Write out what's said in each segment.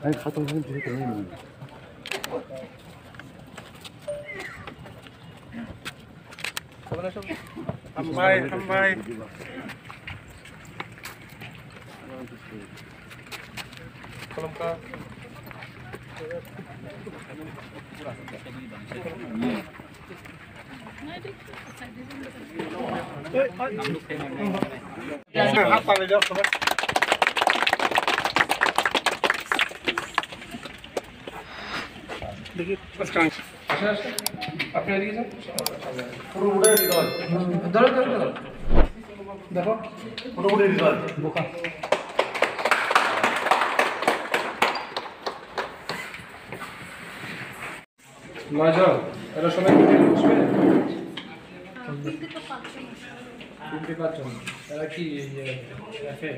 아니 가동 사진 되게 되네. 한바이 한바이. kolomka. देखिए अपने area से पूरा उड़ा रिजल्ट दर्द देखो पूरा उड़ा रिजल्ट बुका মাজা এরা সবাই বসবে তিনটে পাঁচজন এরা কি এফএ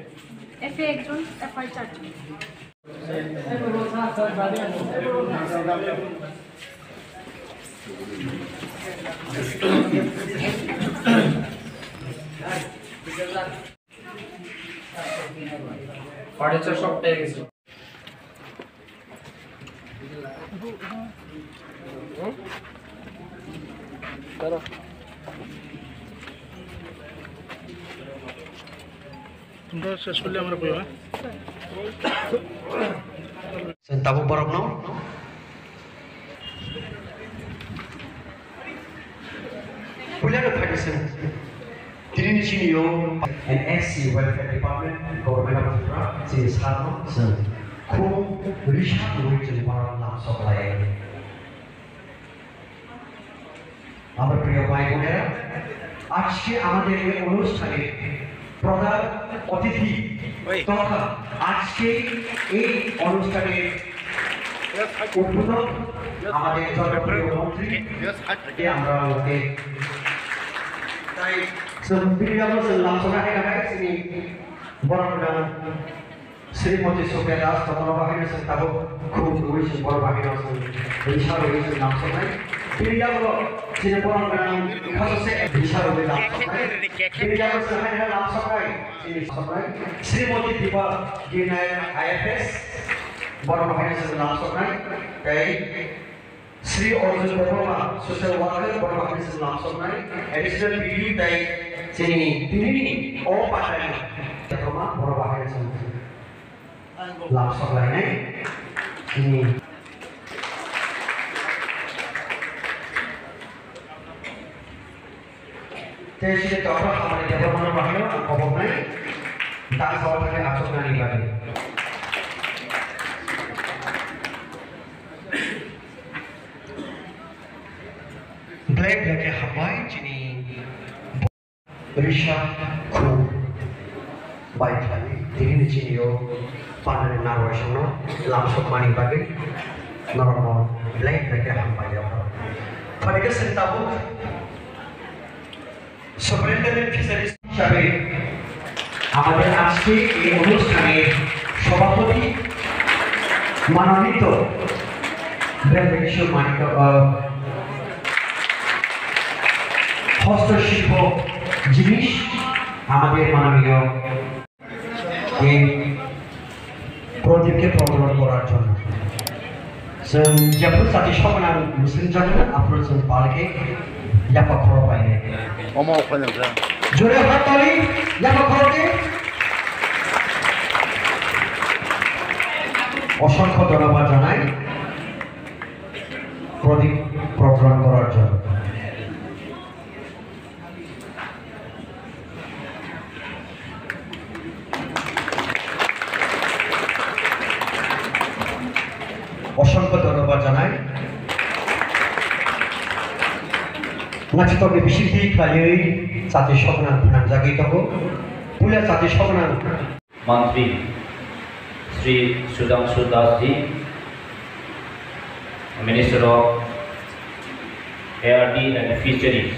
এফএ একজন এফআই চারজন ফার্নিচার সব পেয়ে গেছে তোমরা শেষ করলে আমরা কইবা Tabuk borok no. Punya ada tradisi. Diri di sini yo. NSC Welfare Department Government of India. Sini selama sen. Kau risau tu jadi orang langsung lain. Amar priya bhai বোনেরা আজকে আমাদের এই অনুষ্ঠানে প্রধান অতিথি তথা আজকে এই অনুষ্ঠানের উদ্বোধক আমাদের জনপ্রিয় মন্ত্রী আমরা ওকে তাই sebelum langsung aja sini borong dan Srimati Sophia Das Tatara Bahina sen tabuk khub ruis bor bahina sen bisa ruis langsung aja Pilihan lo sini borong dan khususnya bisa ruis langsung aja Pilihan lo sehari langsung aja sini langsung aja Srimati Dipa Gina IFS borong bahina sen langsung aja kayak Sri Arjun Dharma Social Worker borong bahina sen langsung aja additional PD kayak sini ini oh pasal Dharma borong bahina sen langsung lainnya ini jadi contoh hamaरे development bahaya apa naik tak soal pakai asok nani lagi black black hamai ini Risha Ku baik lagi ini sini yo Pandai narwasono langsung mani bagi normal black mereka hampa ya. Pada kesempatan Superintendent Fisheries হিসাবে আমাদের আজকে এই অনুষ্ঠানের সভাপতি মনোনীত ব্রহ্মবিশ্ব মানিক হস্তশিল্প জিনিস আমাদের মাননীয় এই প্রদীপকে প্রজ্বলন করার জন্য যেমন জাতি সমানার মুসলিম জাতিরা আপনার পালকে ইয়াপা খরচ পাইনে জোরে হাত তালি ইয়াপা খরচে অসংখ্য ধন্যবাদ জানাই প্রদীপ প্রজ্বলন করার জন্য অসংখ্য ধন্যবাদ জানাই নাচিতকে বিশিষ্টি খালিই জাতি সপনা জাগি তব পুলিয়া জাতি সপনা मंत्री Shri Sudhanshu Das ji minister of ARD and fisheries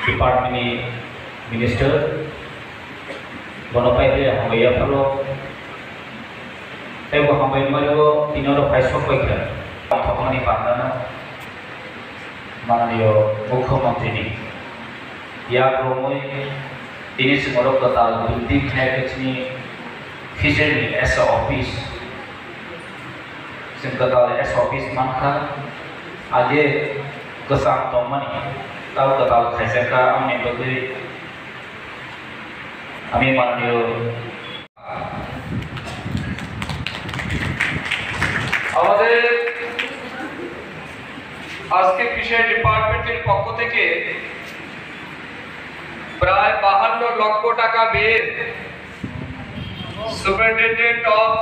department minister बनपाइले हमया फलो तेबो हमय मारो तिनरो फाइसो कइखा थकमानि पाखना माननीय मुख्यमंत्री या प्रमोय दिनेश मरकता बिल्डिंग हैकचनि fishery as a office singkatal as office mangka aje kesang tomani tahu katal khaisaka amne bagi আমি মাননীয় আমাদের আজকে ফিশারি ডিপার্টমেন্টের পক্ষ থেকে প্রায় 52 লক্ষ টাকা ব্যয়ে সুপারিনটেনডেন্ট অফ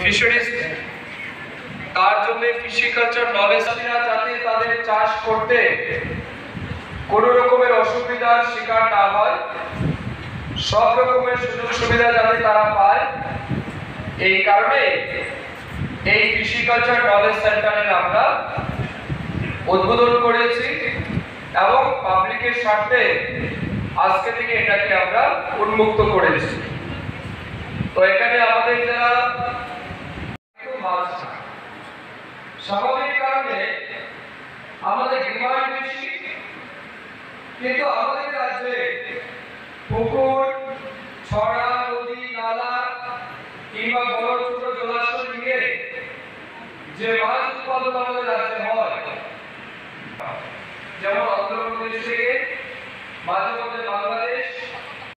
ফিশারিজ তার জন্য ফিশিকালচার নলেজ যাতে তাদের চাষ করতে কোনো রকমের অসুবিধার শিকার না হয়, সব রকমের সুযোগ সুবিধা যাতে তারা পায়, এই কারণে এই ফিশিকালচার নলেজ সেন্টারের আমরা উদ্বোধন করেছি এবং পাবলিকের স্বার্থে আজকে থেকে এটাকে আমরা উন্মুক্ত করেছি। তো এখানে আমাদের যারা স্বাভাবিক কারণে আমাদের ডিমান্ড বেশি, কিন্তু আমাদের রাজ্যে পুকুর, ছড়া, নদী, নালা কিংবা বড় ছোট জলাশয় নিয়ে যে মাছ উৎপাদন আমাদের রাজ্যে হয়, যেমন অন্ধ্রপ্রদেশ থেকে মাঝে মধ্যে